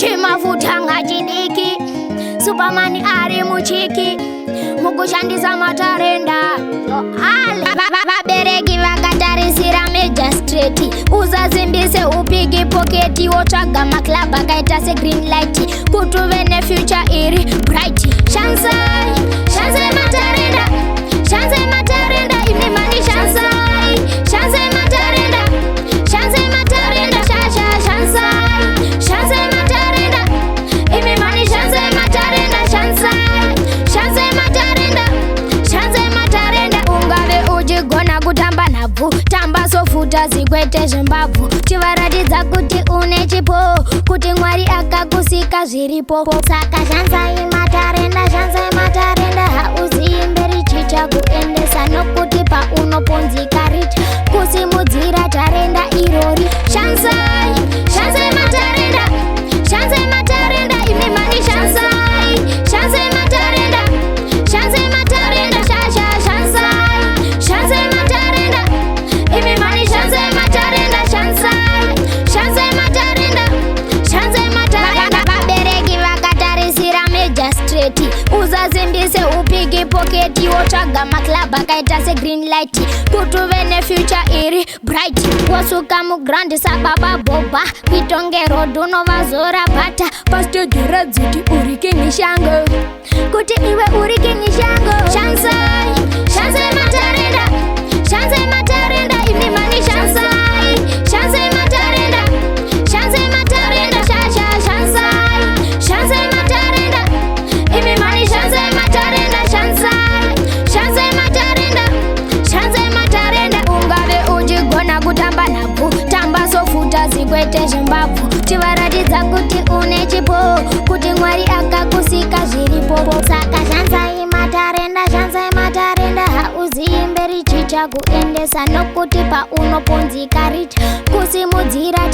chimafuta ngachidiki, Superman ari muchiki, mukushandisa matarenda. Vabereki vakatarisira majistrate, usazimbise upigi poketi, wotsvaga maklab akaita segreen light, kuti uve nefuture iri bright. Shansai, shansai matarenda, shansai matarenda, ine mani shansai, shansai matarenda, shansai matarenda, shansai, shansai matarenda, ine mani shansai matarenda, shansai, shansai matarenda, shansai matarenda. Ungave uchigona kutamba nhabvu, tamba sofuta zikwete zvembabvu, chivaratidza kuti une chipo, kuti Mwari akakusika zviripo. Saka shansai matarenda, shansai matarenda, hauziyi mberi chichakuendesa, nokuti paunoponzika richa kusimudzira tarenda irori. Shansai, shansai matarenda, shansai matarenda, ine mani shansai, shansai matarenda, shansai matarenda, shansai, shansai matarenda, ine mani shansai matarenda, shansai, shansai matarenda, shansai matarenda. Vabereki vakatarisira majistrate, usazimbise upigi poketi, wotsvaga maklab akaita segreen light, kuti uve nefuture iri bright. Wosuka mugrandi sababa boba, kwitonge road unovazora bata, pastage radziti uri king shango, kuti iwe uri king shango. Shansai, shansai matarenda, shansai matarenda, ine mani shansai, shansai matarenda, shansai matarenda, shansai, shansai matarenda, ine mani shansai matarenda, shansai, shansai matarenda, shansai matarenda. Ungave uchigona kutamba nhabvu, tamba sofuta zikwete zvembabvu, chivaratidza kuti une chipo, kuti Mwari akakusika zviripo. Saka shansai matarenda, shansai matarenda, hauziyi mberi chichakuendesa, nokuti paunoponzika richa kusimudzira